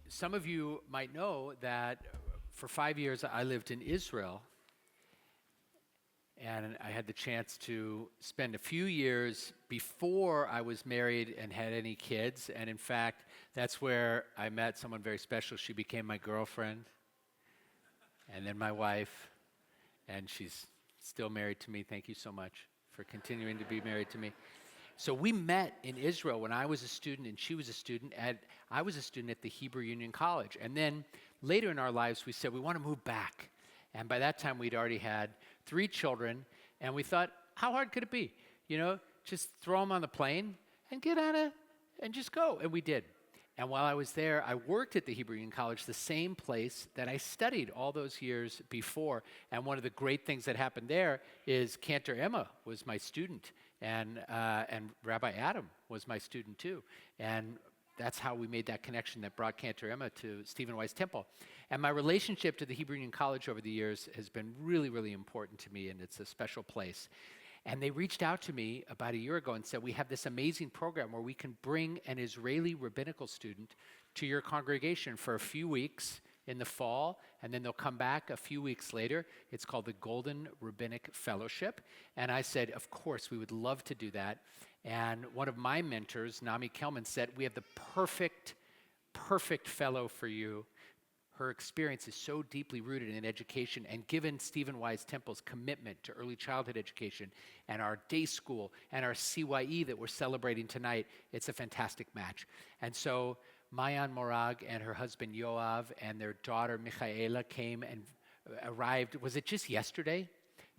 some of you might know that for 5 years I lived in Israel, and I had the chance to spend a few years before I was married and had any kids. And in fact, that's where I met someone very special. She became my girlfriend, and then my wife, and she's still married to me. Thank you so much for continuing to be married to me. So we met in Israel when I was a student and she was a student, and I was a student at the Hebrew Union College. And then later in our lives, we said we want to move back. And by that time, we'd already had 3 children, and we thought, how hard could it be? You know, just throw them on the plane and get on it and just go. And we did. And while I was there, I worked at the Hebrew Union College, the same place that I studied all those years before. And one of the great things that happened there is Cantor Emma was my student, and Rabbi Adam was my student too. And that's how we made that connection that brought Cantor Emma to Stephen Wise Temple. And my relationship to the Hebrew Union College over the years has been really, really important to me, and it's a special place. And they reached out to me about a year ago and said, we have this amazing program where we can bring an Israeli rabbinical student to your congregation for a few weeks in the fall, and then they'll come back a few weeks later. It's called the Golden Rabbinic Fellowship. And I said, of course, we would love to do that. And one of my mentors, Nami Kelman, said, we have the perfect fellow for you. Her experience is so deeply rooted in education, and given Stephen Wise Temple's commitment to early childhood education and our day school and our CYE that we're celebrating tonight, it's a fantastic match. And so Maayan Morag and her husband Yoav and their daughter Michaela came and arrived, was it just yesterday?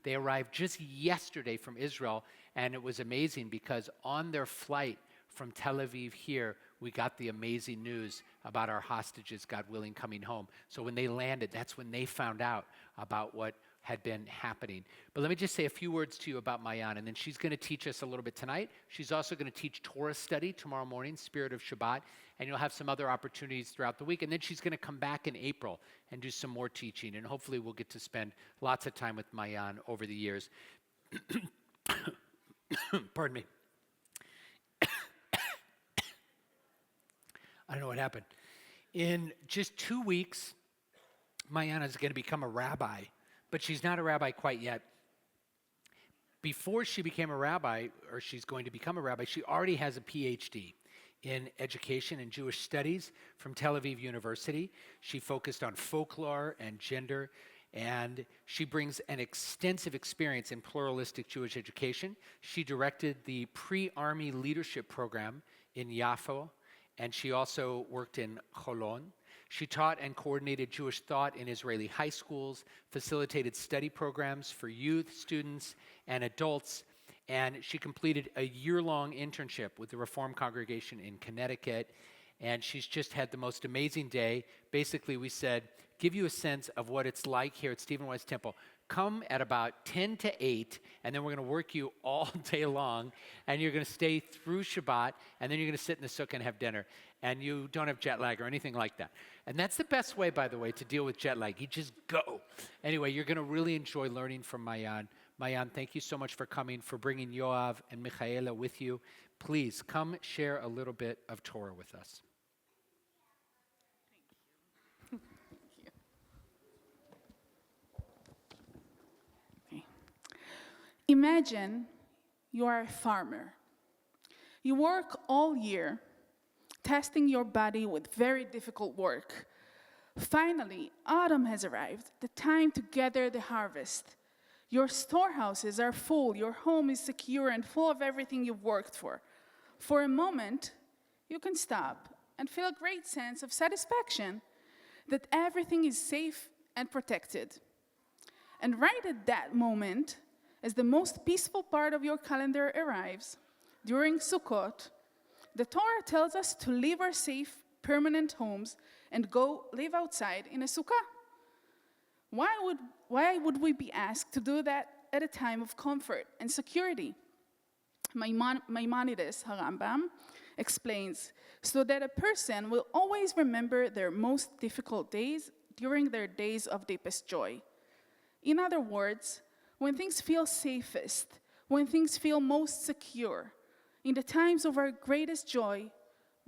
They arrived just yesterday from Israel, and it was amazing because on their flight from Tel Aviv here, we got the amazing news about our hostages, God willing, coming home. So when they landed, that's when they found out about what had been happening. But let me just say a few words to you about Maayan, and then she's going to teach us a little bit tonight. She's also going to teach Torah study tomorrow morning, Spirit of Shabbat, and you'll have some other opportunities throughout the week. And then she's going to come back in April and do some more teaching, and hopefully we'll get to spend lots of time with Maayan over the years. Pardon me. I don't know what happened. In just 2 weeks, Maayan is going to become a rabbi, but she's not a rabbi quite yet. Before she became a rabbi, or she's going to become a rabbi, she already has a PhD in education and Jewish studies from Tel Aviv University. She focused on folklore and gender, and she brings an extensive experience in pluralistic Jewish education. She directed the pre-army leadership program in Yafo, and she also worked in Cholon. She taught and coordinated Jewish thought in Israeli high schools, facilitated study programs for youth, students, and adults, and she completed a year-long internship with the Reform Congregation in Connecticut, and she's just had the most amazing day. Basically, we said, give you a sense of what it's like here at Stephen Wise Temple. Come at about 10 to 8, and then we're going to work you all day long, and you're going to stay through Shabbat, and then you're going to sit in the sukkah and have dinner, and you don't have jet lag or anything like that. And that's the best way, by the way, to deal with jet lag. You just go. Anyway, you're going to really enjoy learning from Maayan. Maayan, thank you so much for coming, for bringing Yoav and Michaela with you. Please come share a little bit of Torah with us. Imagine you are a farmer. You work all year, testing your body with very difficult work. Finally, autumn has arrived, the time to gather the harvest. Your storehouses are full, your home is secure and full of everything you've worked for. For a moment, you can stop and feel a great sense of satisfaction that everything is safe and protected. And right at that moment, as the most peaceful part of your calendar arrives, during Sukkot, the Torah tells us to leave our safe, permanent homes and go live outside in a sukkah. Why would we be asked to do that at a time of comfort and security? Maimonides, Harambam, explains, so that a person will always remember their most difficult days during their days of deepest joy. In other words, when things feel safest, when things feel most secure, in the times of our greatest joy,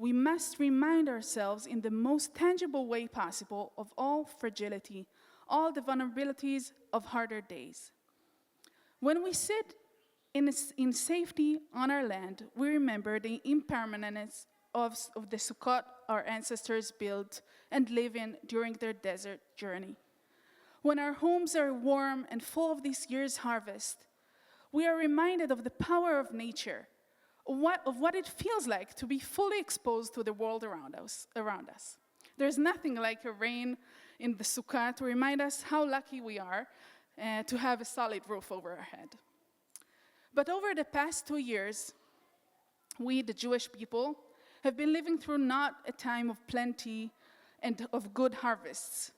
we must remind ourselves in the most tangible way possible of all fragility, all the vulnerabilities of harder days. When we sit in safety on our land, we remember the impermanence of the Sukkot our ancestors built and live in during their desert journey. When our homes are warm and full of this year's harvest, we are reminded of the power of nature, of what it feels like to be fully exposed to the world around us. There's nothing like a rain in the Sukkah to remind us how lucky we are to have a solid roof over our head. But over the past 2 years, we, the Jewish people, have been living through not a time of plenty and of good harvests.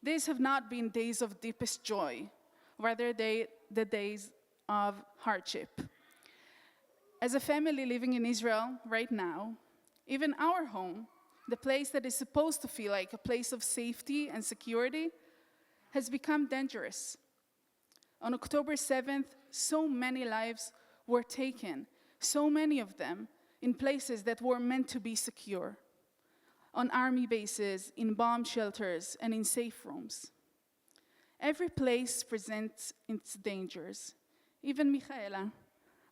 These have not been days of deepest joy, rather the days of hardship. As a family living in Israel right now, even our home, the place that is supposed to feel like a place of safety and security, has become dangerous. On October 7th, so many lives were taken, so many of them in places that were meant to be secure, on army bases, in bomb shelters, and in safe rooms. Every place presents its dangers. Even Michaela,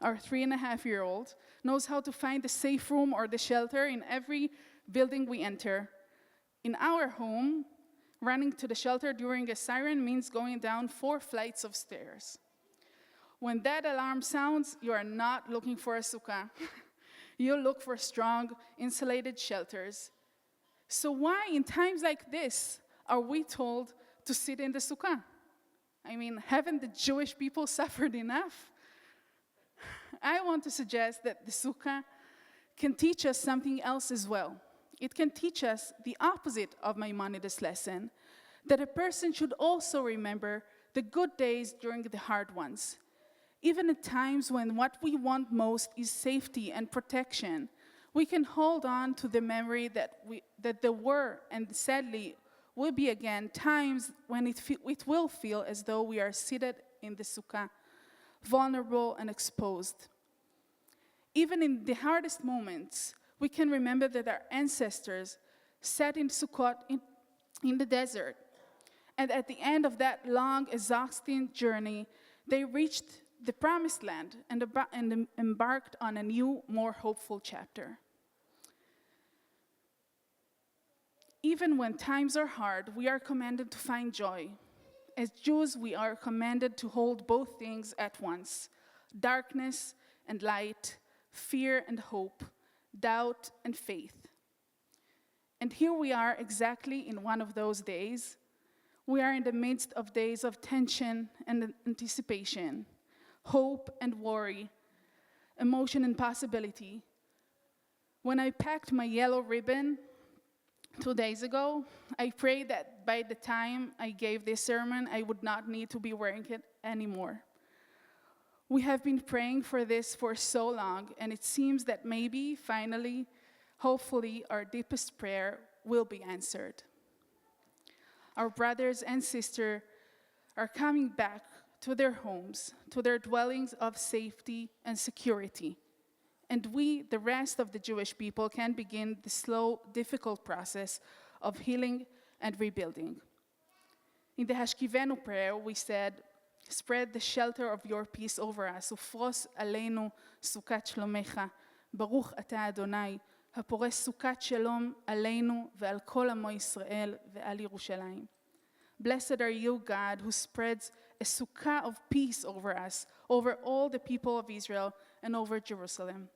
our 3.5-year-old, knows how to find the safe room or the shelter in every building we enter. In our home, running to the shelter during a siren means going down 4 flights of stairs. When that alarm sounds, you are not looking for a sukkah. You look for strong, insulated shelters. So why, in times like this, are we told to sit in the sukkah? I mean, haven't the Jewish people suffered enough? I want to suggest that the sukkah can teach us something else as well. It can teach us the opposite of Maimonides' lesson, that a person should also remember the good days during the hard ones. Even at times when what we want most is safety and protection, we can hold on to the memory that there were, and sadly will be again, times when it will feel as though we are seated in the sukkah, vulnerable and exposed. Even in the hardest moments, we can remember that our ancestors sat in Sukkot in the desert. And at the end of that long, exhausting journey, they reached the promised land and embarked on a new, more hopeful chapter. Even when times are hard, we are commanded to find joy. As Jews, we are commanded to hold both things at once: darkness and light, fear and hope, doubt and faith. And here we are exactly in one of those days. We are in the midst of days of tension and anticipation, hope and worry, emotion and possibility. When I packed my yellow ribbon 2 days ago, I prayed that by the time I gave this sermon, I would not need to be wearing it anymore. We have been praying for this for so long, and it seems that maybe, finally, hopefully, our deepest prayer will be answered. Our brothers and sisters are coming back to their homes, to their dwellings of safety and security. And we, the rest of the Jewish people, can begin the slow, difficult process of healing and rebuilding. In the Hashkivenu prayer, we said, "Spread the shelter of your peace over us, ufros aleinu sukat shlomecha, baruch ata Adonai, הפורש סוכת שלום עלינו ועל כל עמו ישראל ועל ירושלים." Blessed are you, God, who spreads a sukkah of peace over us, over all the people of Israel, and over Jerusalem.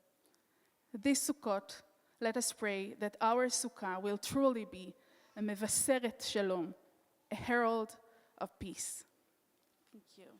This Sukkot, let us pray that our sukkah will truly be a mevaseret shalom, a herald of peace. Thank you.